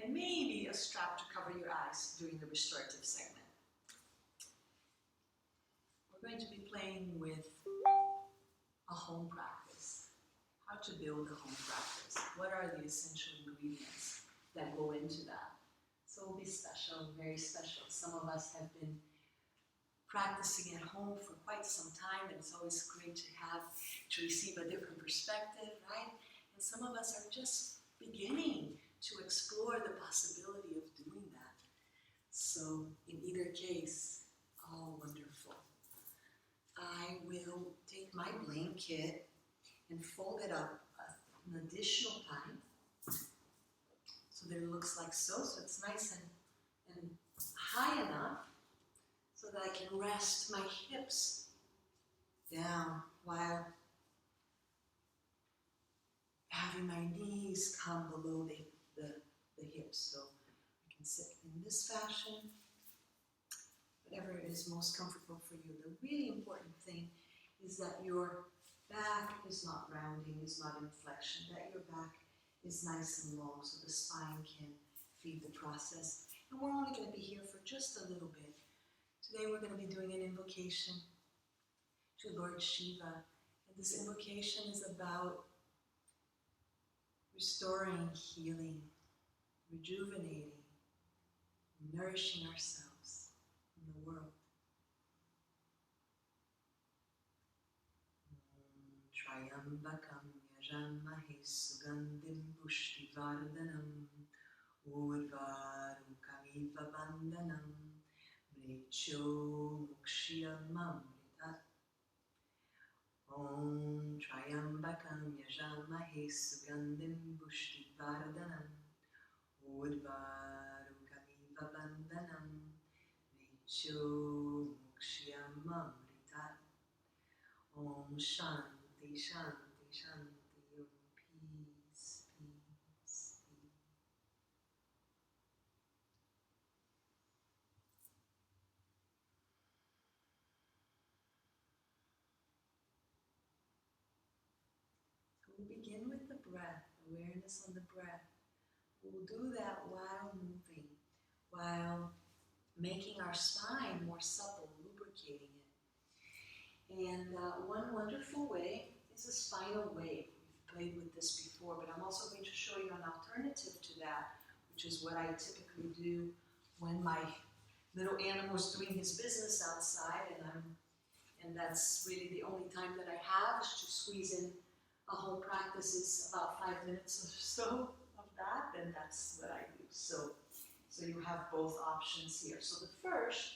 and maybe a strap to cover your eyes during the restorative segment. We're going to be playing with a home practice. How to build a home practice. What are the essential ingredients that go into that? So it'll be special, very special. Some of us have been practicing at home for quite some time, and it's always great to receive a different perspective, right? And some of us are just beginning to explore the possibility of doing that. So in either case, oh, wonderful. I will take my blanket and fold it up an additional time so that it looks like so it's nice and high enough so that I can rest my hips down while having my knees come below the hips. So I can sit in this fashion, whatever is most comfortable for you. The really important thing is that your back is not rounding, is not inflection, that your back is nice and long so the spine can feed the process. And we're only going to be here for just a little bit. Today we're going to be doing an invocation to Lord Shiva. And this invocation is about restoring, healing, rejuvenating, nourishing ourselves in the world. Trayambakam yajamahe sugandim pushtivardhanam urvarukamiva bandhanam mricho mukshiyamamritat. Om Trayambakam yajamahe sugandim pushtivardhanam urvarukamiva bandhanam mricho mukshiyamamritat. Om Shanti, Shanti, Shanti, Om peace, peace, peace. We'll begin with the breath, awareness on the breath. We'll do that while moving, while making our spine more supple, lubricating it. And one wonderful way is a spinal wave. We've played with this before, but I'm also going to show you an alternative to that, which is what I typically do when my little animal is doing his business outside, and that's really the only time that I have is to squeeze in a home practice is about 5 minutes or so of that, and that's what I do. So you have both options here. So the first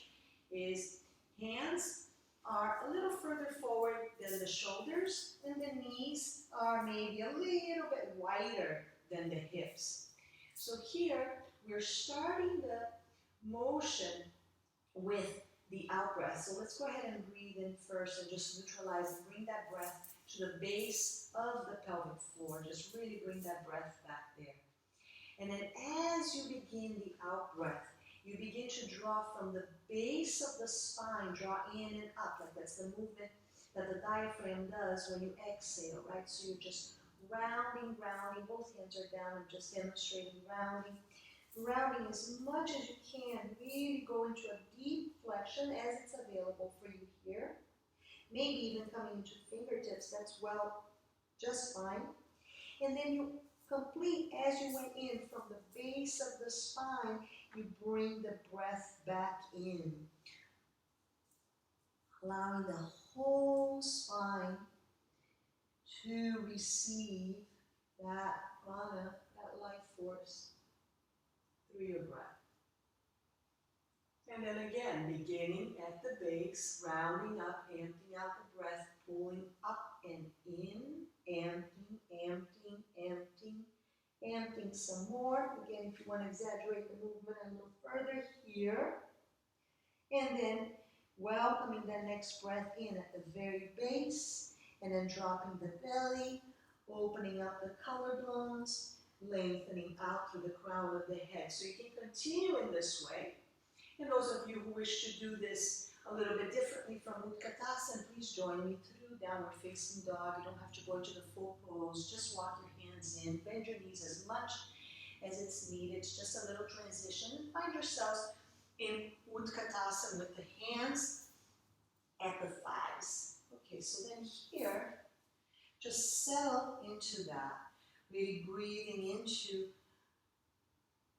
is hands are a little further forward than the shoulders, and the knees are maybe a little bit wider than the hips. So here, we're starting the motion with the out breath. So let's go ahead and breathe in first and just neutralize and bring that breath to the base of the pelvic floor. Just really bring that breath back there. And then as you begin the out breath, you begin to draw from the base of the spine, draw in and up, like that's the movement that the diaphragm does when you exhale, right? So you're just rounding, both hands are down. I'm just demonstrating rounding as much as you can. Really go into a deep flexion as it's available for you here. Maybe even coming into fingertips, that's just fine. And then you complete as you went in from the base of the spine, you bring the breath back in, allowing the whole spine to receive that prana, that life force through your breath. And then again, beginning at the base, rounding up, emptying out the breath, pulling up and in, emptying, emptying, emptying, emptying some more. Again, if you want to exaggerate the movement a little further here. And then welcoming that next breath in at the very base, and then dropping the belly, opening up the collarbones, lengthening out through the crown of the head. So you can continue in this way. And those of you who wish to do this a little bit differently from Utkatasana, please join me through downward facing dog. You don't have to go into the full pose. Just walk your hands in, bend your knees as much as it's needed. It's just a little transition. Find yourselves in Utkatasana with the hands at the thighs. Okay, so then here, just settle into that. Really breathing into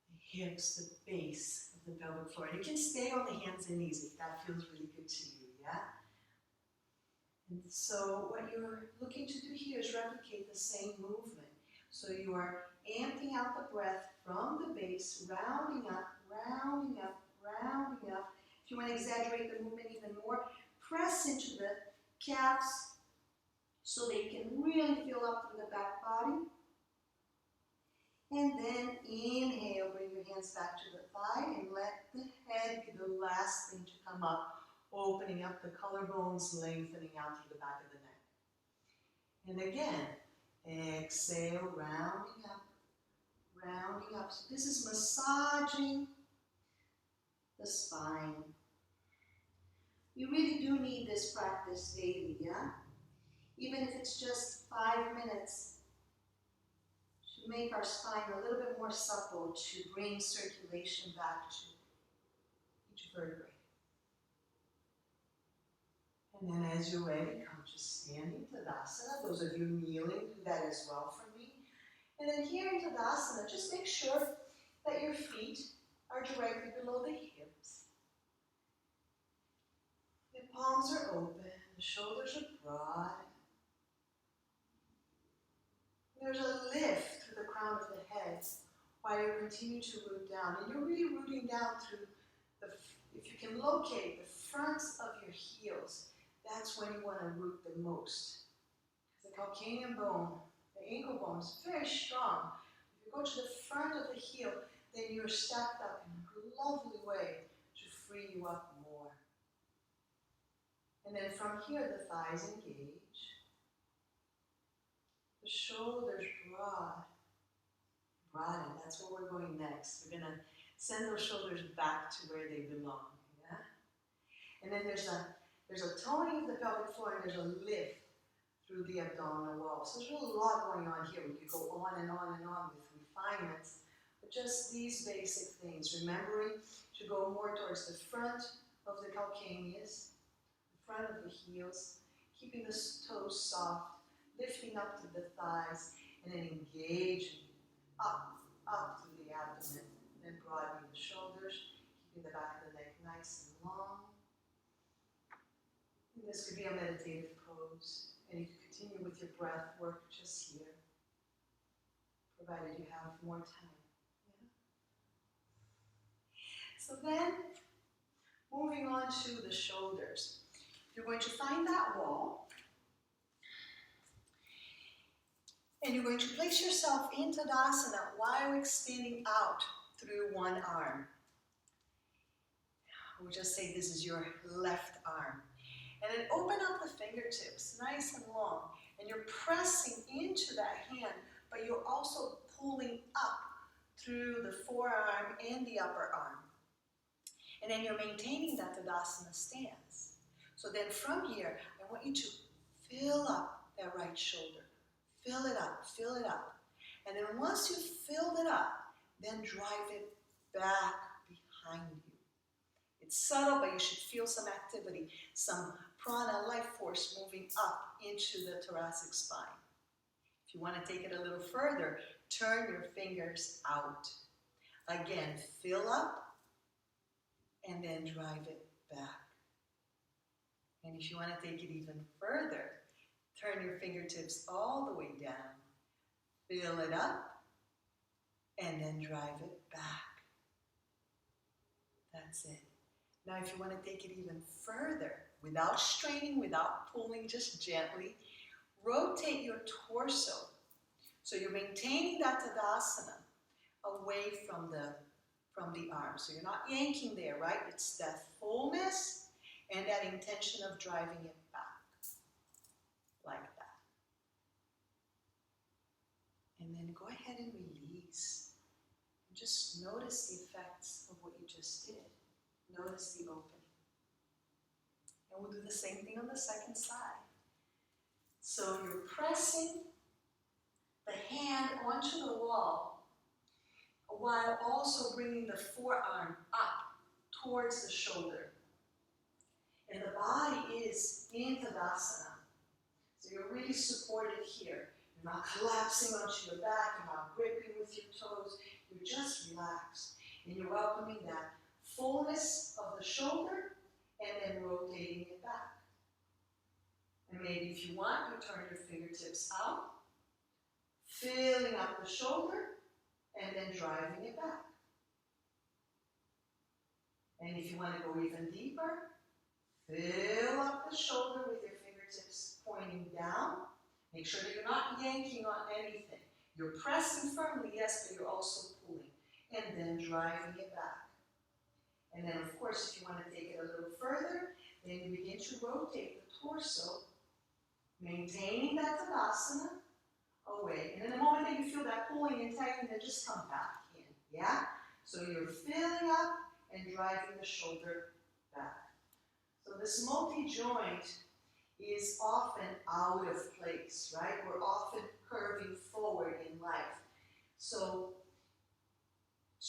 the hips, the base of the pelvic floor. And you can stay on the hands and knees if that feels really good to you, yeah? And so what you're looking to do here is replicate the same movement. So you are amping out the breath from the base, rounding up, rounding up, rounding up. If you want to exaggerate the movement even more, press into the calves so they can really fill up through the back body. And then inhale, bring your hands back to the thigh and let the head be the last thing to come up, opening up the collarbones, lengthening out through the back of the neck. And again, exhale, rounding up, rounding up. So this is massaging the spine. You really do need this practice daily, yeah? Even if it's just 5 minutes, to make our spine a little bit more supple, to bring circulation back to each vertebrae. And then as you're ready, come to standing Tadasana. Those of you kneeling, do that as well for me. And then here in Tadasana, just make sure that your feet are directly below the hips. The palms are open, the shoulders are broad. There's a lift through the crown of the head while you continue to root down. And you're really rooting down through if you can locate the fronts of your heels, that's when you want to root the most. The calcaneum bone, the ankle bone is very strong. If you go to the front of the heel, then you're stacked up in a lovely way to free you up more. And then from here, the thighs engage. The shoulders broaden. That's where we're going next. We're going to send those shoulders back to where they belong. Yeah? And then there's a toning of the pelvic floor and there's a lift through the abdominal wall. So there's really a lot going on here. We could go on and on and on with refinements. But just these basic things. Remembering to go more towards the front of the calcaneus, the front of the heels, keeping the toes soft, lifting up to the thighs, and then engaging up through the abdomen, then broadening the shoulders, keeping the back of the neck nice and long. And this could be a meditative pose, and you can continue with your breath work just here, provided you have more time. Yeah? So then, moving on to the shoulders. You're going to find that wall, and you're going to place yourself in Tadasana while extending out through one arm. We'll just say this is your left arm. And then open up the fingertips, nice and long. And you're pressing into that hand, but you're also pulling up through the forearm and the upper arm. And then you're maintaining that Tadasana stance. So then from here, I want you to fill up that right shoulder. Fill it up, fill it up. And then once you've filled it up, then drive it back behind you. It's subtle, but you should feel some activity, some prana, life force moving up into the thoracic spine. If you want to take it a little further, turn your fingers out. Again, fill up and then drive it back. And if you want to take it even further, turn your fingertips all the way down, fill it up, and then drive it back. That's it. Now if you want to take it even further, without straining, without pulling, just gently, rotate your torso. So you're maintaining that Tadasana away from the arms. So you're not yanking there, right? It's that fullness and that intention of driving it back. Like that. And then go ahead and release. And just notice the effects of what you just did. Notice the opening. And we'll do the same thing on the second side. So you're pressing the hand onto the wall, while also bringing the forearm up towards the shoulder. And the body is in Tadasana. So you're really supported here. You're not collapsing onto your back, you're not gripping with your toes, you're just relaxed. And you're welcoming that fullness of the shoulder and then rotating it back. And maybe if you want, you turn your fingertips out, filling up the shoulder and then driving it back. And if you want to go even deeper, fill up the shoulder with your fingertips pointing down. Make sure that you're not yanking on anything. You're pressing firmly, yes, but you're also pulling. And then driving it back. And then, of course, if you want to take it a little further, then you begin to rotate the torso, maintaining that Tadasana away. And in the moment that you feel that pulling and tightening, then just come back in. Yeah? So you're filling up and driving the shoulder back. So this multi-joint is often out of place, right? We're often curving forward in life. So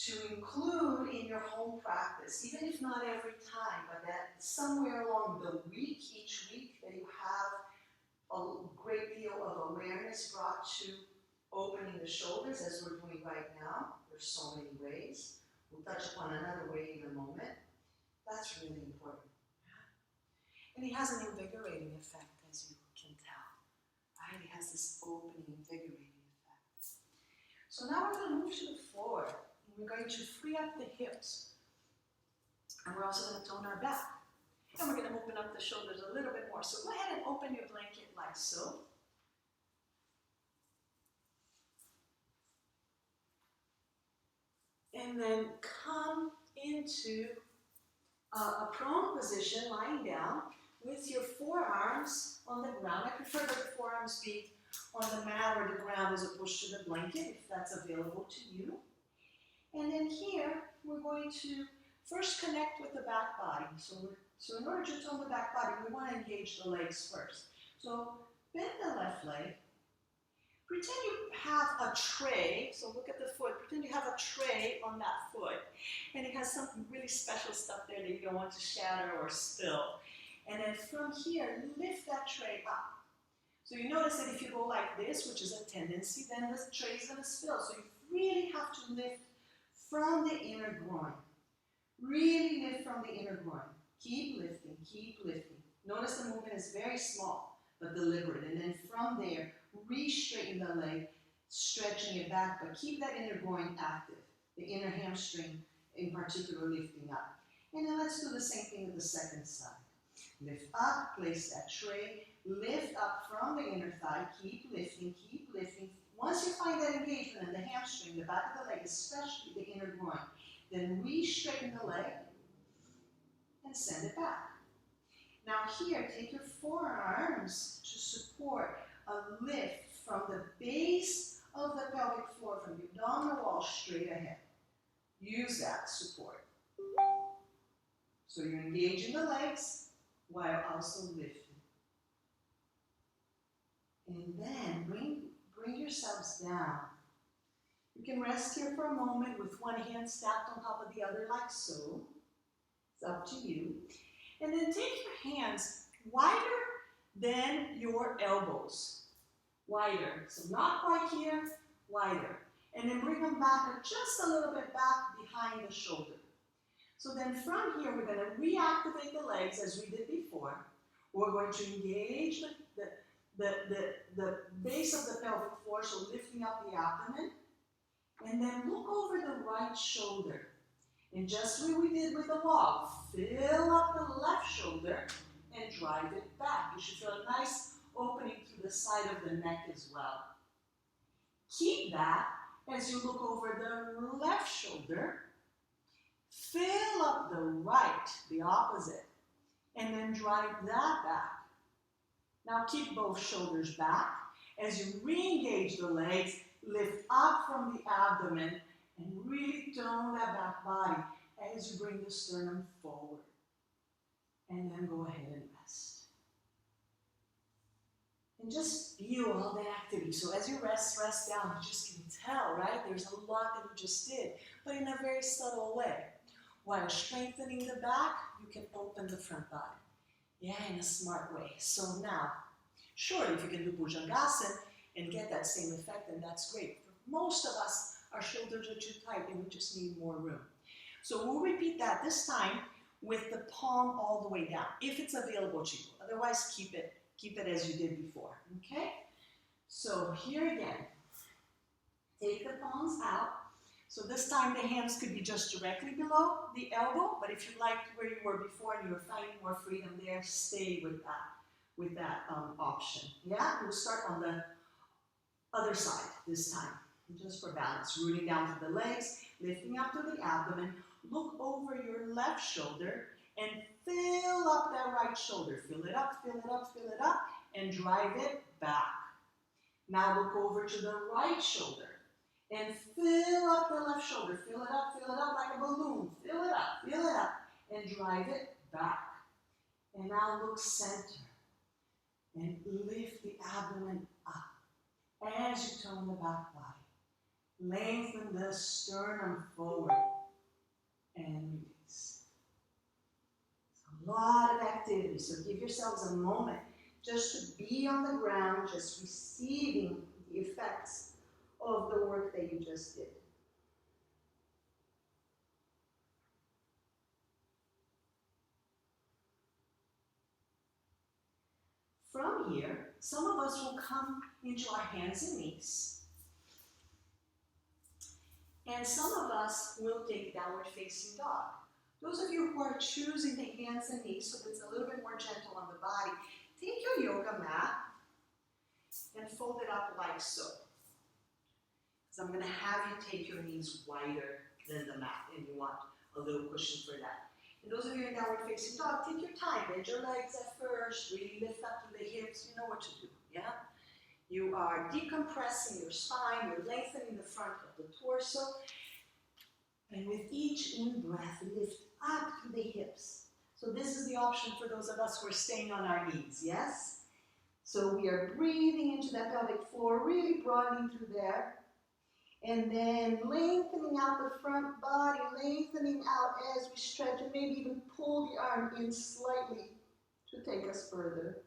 to include in your home practice, even if not every time, but that somewhere along the week, each week, that you have a great deal of awareness brought to opening the shoulders, as we're doing right now. There's so many ways. We'll touch upon another way in a moment. That's really important. And it has an invigorating effect, as you can tell. Right? It has this opening, invigorating effect. So now we're going to move to the floor. And we're going to free up the hips. And we're also going to tone our back. And we're going to open up the shoulders a little bit more. So go ahead and open your blanket like so. And then come into a prone position, lying down, with your forearms on the ground. I prefer that the forearms be on the mat or the ground as opposed to the blanket, if that's available to you. And then here, we're going to first connect with the back body. So in order to tone the back body, we want to engage the legs first. So bend the left leg. Pretend you have a tray, so look at the foot, pretend you have a tray on that foot, and it has some really special stuff there that you don't want to shatter or spill. And then from here, lift that tray up. So you notice that if you go like this, which is a tendency, then the tray is going to spill. So you really have to lift from the inner groin. Really lift from the inner groin. Keep lifting, keep lifting. Notice the movement is very small, but deliberate. And then from there, re-straighten the leg, stretching it back, but keep that inner groin active, the inner hamstring in particular lifting up. And then let's do the same thing with the second side. Lift up, place that tray, lift up from the inner thigh, keep lifting, keep lifting. Once you find that engagement in the hamstring, the back of the leg, especially the inner groin, then re-straighten the leg and send it back. Now here, take your forearms to support a lift from the base of the pelvic floor, from the abdominal wall straight ahead. Use that support. So you're engaging the legs while also lifting. And then bring yourselves down. You can rest here for a moment with one hand stacked on top of the other like so. It's up to you. And then take your hands wider than your elbows. Wider. So not quite here, wider. And then bring them back just a little bit back behind the shoulder. So then from here, we're going to reactivate the legs as we did before. We're going to engage the base of the pelvic floor, so lifting up the abdomen. And then look over the right shoulder. And just like we did with the wall, fill up the left shoulder and drive it back. You should feel a nice opening through the side of the neck as well. Keep that as you look over the left shoulder. Fill up the right, the opposite, and then drive that back. Now keep both shoulders back. As you re-engage the legs, lift up from the abdomen and really tone that back body as you bring the sternum forward. And then go ahead and rest. And just feel all that activity. So as you rest down, you just can tell, right? There's a lot that you just did, but in a very subtle way. While strengthening the back, you can open the front body. Yeah, in a smart way. So now, sure, if you can do Bhujangasana and get that same effect, then that's great. For most of us, our shoulders are too tight and we just need more room. So we'll repeat that this time with the palm all the way down, if it's available to you. Otherwise, keep it as you did before, okay? So here again, take the palms out. So this time the hands could be just directly below the elbow, but if you liked where you were before and you were finding more freedom there, stay with that option. Yeah, we'll start on the other side this time, just for balance. Rooting down to the legs, lifting up to the abdomen. Look over your left shoulder and fill up that right shoulder. Fill it up, fill it up, fill it up, and drive it back. Now look over to the right shoulder and fill up the left shoulder. Fill it up like a balloon. Fill it up, and drive it back. And now look center and lift the abdomen up as you tone the back body. Lengthen the sternum forward and release. It's a lot of activity, so give yourselves a moment just to be on the ground, just receiving the effects of the work that you just did. From here, some of us will come into our hands and knees. And some of us will take downward facing dog. Those of you who are choosing the hands and knees, so that it's a little bit more gentle on the body, take your yoga mat and fold it up like so. So I'm going to have you take your knees wider than the mat, and you want a little cushion for that. And those of you in downward facing dog, take your time. Bend your legs at first, really lift up to the hips. You know what to do, yeah? You are decompressing your spine, you're lengthening the front of the torso. And with each in-breath, lift up to the hips. So this is the option for those of us who are staying on our knees, yes? So we are breathing into that pelvic floor, really broadening through there. And then lengthening out the front body, lengthening out as we stretch, and maybe even pull the arm in slightly to take us further.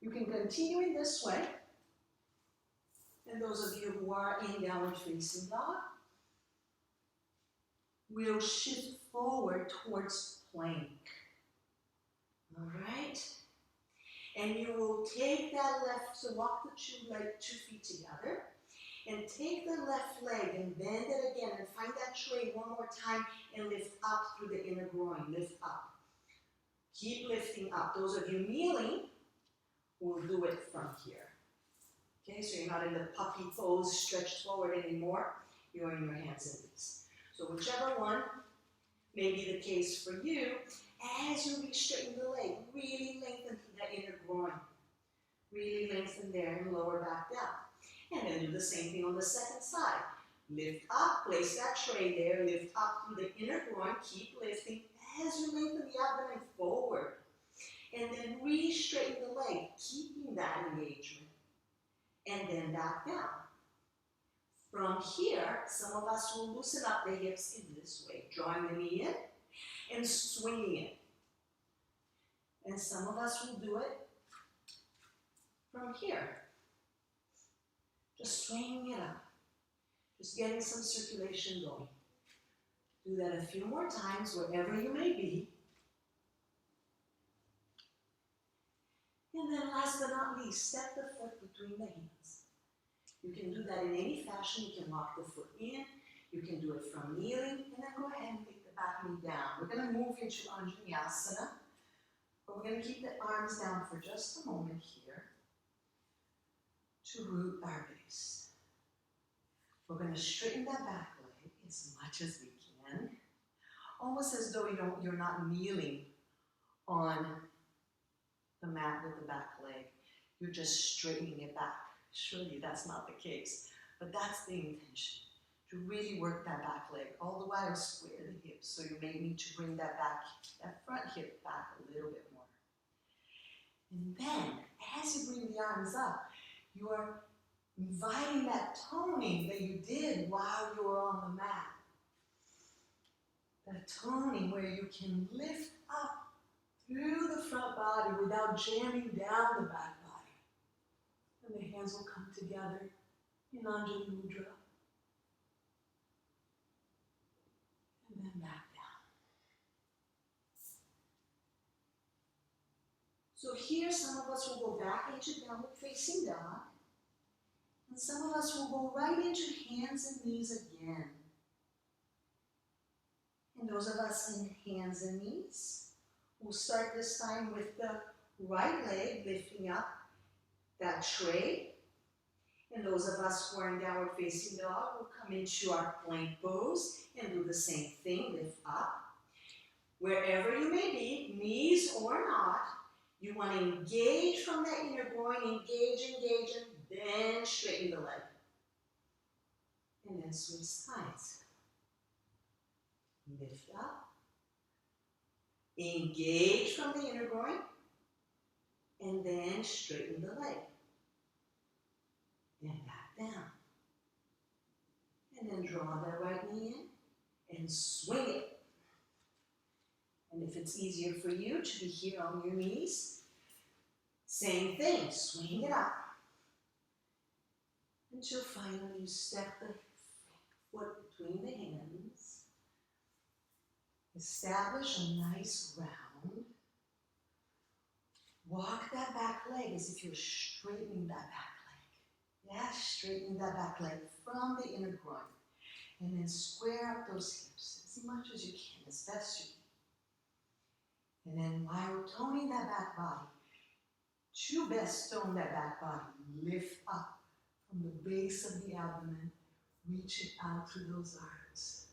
You can continue in this way. And those of you who are in downward facing dog will shift forward towards plank. All right? And you will take that left, so walk the 2 feet together, and take the left leg and bend it again, and find that tray one more time, and lift up through the inner groin, lift up. Keep lifting up. Those of you kneeling will do it from here. Okay, so you're not in the puppy pose, stretched forward anymore. You're in your hands and knees. So whichever one may be the case for you, as you re-straighten the leg, really lengthen through that inner groin. Really lengthen there and lower back down. And then do the same thing on the second side. Lift up, place that tray there, lift up through the inner groin, keep lifting as you lengthen the abdomen forward. And then re-straighten the leg, keeping that engagement. And then back down. From here, some of us will loosen up the hips in this way, drawing the knee in and swinging it. And some of us will do it from here, just swinging it up, just getting some circulation going. Do that a few more times, wherever you may be. And then last but not least, step the foot between the hands. You can do that in any fashion. You can lock the foot in. You can do it from kneeling. And then go ahead and take the back knee down. We're going to move into Anjaneyasana. But we're going to keep the arms down for just a moment here to root our base. We're going to straighten that back leg as much as we can. Almost as though you're not kneeling on the mat with the back leg. You're just straightening it back. Surely that's not the case, but that's the intention, to really work that back leg, all the while square the hips, so you may need to bring that front hip back a little bit more. And then, as you bring the arms up, you are Inviting that toning that you did while you were on the mat. That toning where you can lift up through the front body without jamming down the back body. And the hands will come together in Anjali Mudra. And then back down. So here some of us will go back into downward facing dog. And some of us will go right into hands and knees again. And those of us in hands and knees, we'll start this time with the right leg lifting up that tray. And those of us who are in downward facing dog will come into our plank pose and do the same thing, lift up. Wherever you may be, knees or not, you want to engage from that inner groin, engage, and then straighten the leg. And then switch sides. Lift up. Engage from the inner groin. And then straighten the leg. And back down. And then draw that right knee in and swing it. And if it's easier for you to be here on your knees, same thing, swing it up. Until finally you step the foot between the hands. Establish a nice round. Walk that back leg as if you're straightening that back leg. Yeah, straightening that back leg from the inner groin. And then square up those hips as much as you can, as best you can. And then while toning that back body, to best tone that back body, lift up from the base of the abdomen, reach it out through those arms.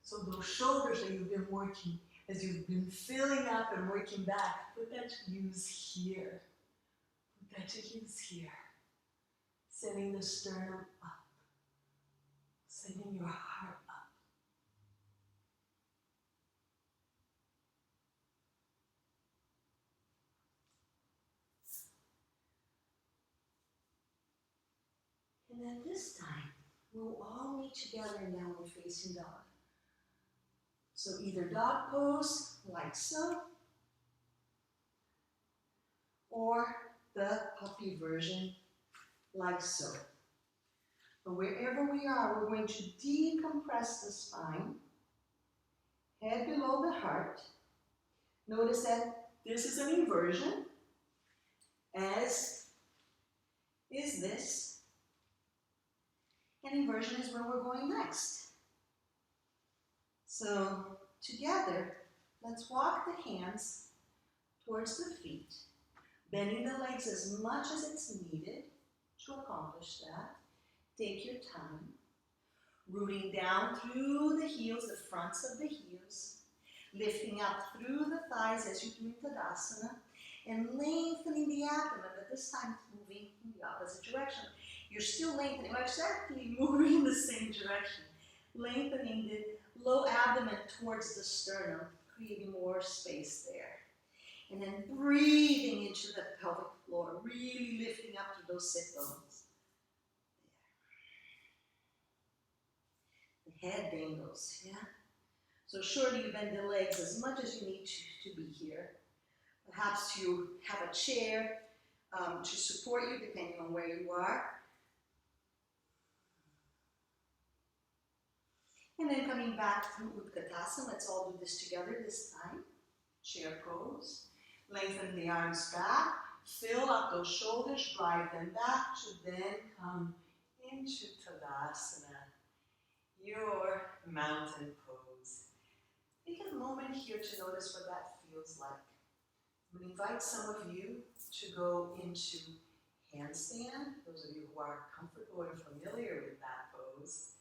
So those shoulders that you've been working, as you've been filling up and working back, put that to use here. Put that to use here. Sending the sternum up. Sending your heart up. And then this time, we'll all meet together in downward facing dog. So either dog pose, like so, or the puppy version, like so. But wherever we are, we're going to decompress the spine, head below the heart. Notice that this is an inversion, as is this. And inversion is where we're going next. So together, let's walk the hands towards the feet, bending the legs as much as it's needed to accomplish that. Take your time, rooting down through the heels, the fronts of the heels, lifting up through the thighs as you do in Tadasana, and lengthening the abdomen, but this time moving in the opposite direction. You're still lengthening, well, exactly moving in the same direction. Lengthening the low abdomen towards the sternum, creating more space there. And then breathing into the pelvic floor, really lifting up to those sit bones. The head dangles, yeah? So surely you bend the legs as much as you need to be here. Perhaps you have a chair to support you, depending on where you are. And then coming back through Utkatasana, let's all do this together this time. Chair pose. Lengthen the arms back. Fill up those shoulders, drive them back to then come into Tadasana, your mountain pose. Take a moment here to notice what that feels like. I'm going to invite some of you to go into handstand, those of you who are comfortable and familiar with that pose.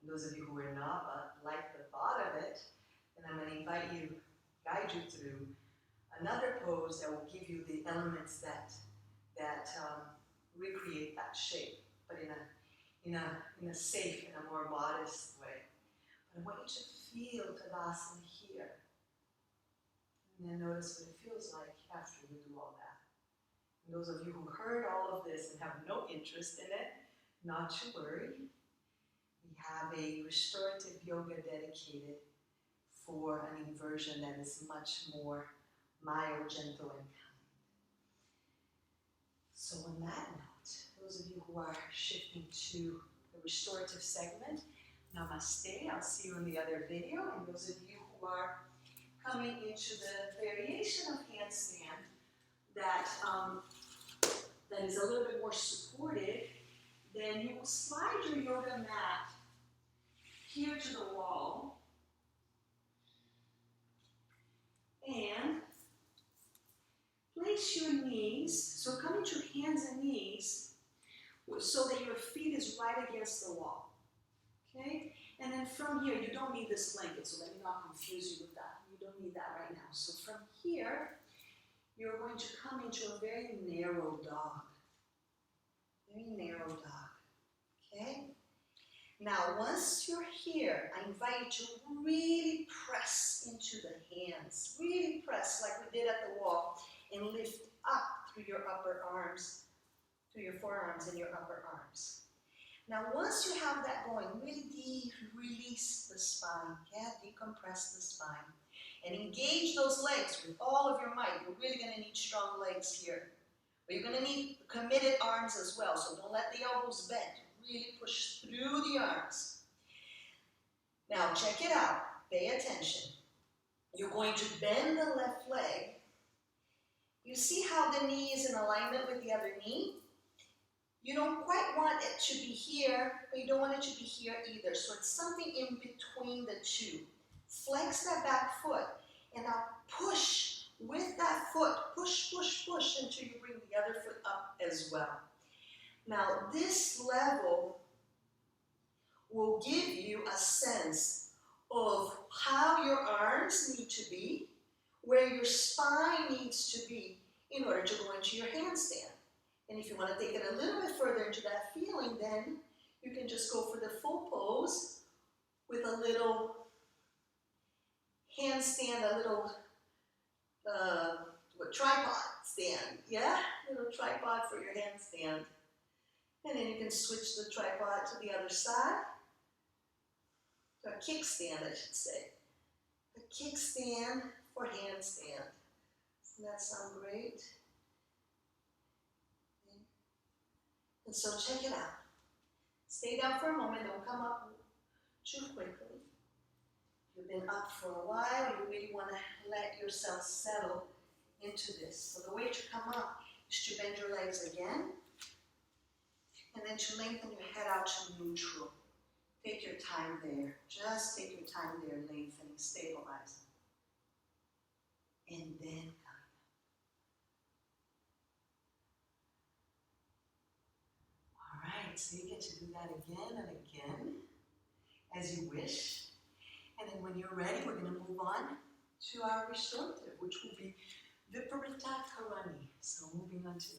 And those of you who are not, but like the thought of it, then I'm going to invite you, guide you through another pose that will give you the elements that recreate that shape, but in a safe and a more modest way. But I want you to feel Tadasana here. And then notice what it feels like after you do all that. And those of you who heard all of this and have no interest in it, not to worry. We have a restorative yoga dedicated for an inversion that is much more mild, gentle, and kind. So on that note, those of you who are shifting to the restorative segment, namaste. I'll see you in the other video. And those of you who are coming into the variation of handstand that is a little bit more supported, then you will slide your yoga mat here to the wall and place your knees, so come into hands and knees so that your feet is right against the wall, okay? And then from here, you don't need this blanket, so let me not confuse you with that. You don't need that right now. So from here, you're going to come into a very narrow dog. Very narrow dog, okay? Now, once you're here, I invite you to really press into the hands. Really press like we did at the wall and lift up through your upper arms, through your forearms and your upper arms. Now, once you have that going, really release the spine. Yeah, decompress the spine. And engage those legs with all of your might. You're really going to need strong legs here. But you're going to need committed arms as well, so don't let the elbows bend. Really push through the arms. Now, check it out. Pay attention. You're going to bend the left leg. You see how the knee is in alignment with the other knee? You don't quite want it to be here, but you don't want it to be here either. So it's something in between the two. Flex that back foot, and now push with that foot. Push, push, push until you bring the other foot up as well. Now, this level will give you a sense of how your arms need to be, where your spine needs to be in order to go into your handstand. And if you want to take it a little bit further into that feeling, then you can just go for the full pose with a little handstand, a little tripod stand, yeah? A little tripod for your handstand. And then you can switch the tripod to the other side. A kickstand, I should say. A kickstand for handstand. Doesn't that sound great? And so check it out. Stay down for a moment. Don't come up too quickly. You've been up for a while. You really want to let yourself settle into this. So the way to come up is to bend your legs again. And then to lengthen your head out to neutral. Take your time there. Just take your time there, lengthening, stabilizing. And then coming up. All right, so you get to do that again and again, as you wish. And then when you're ready, we're going to move on to our restorative, which will be Viparita Karani. So moving on to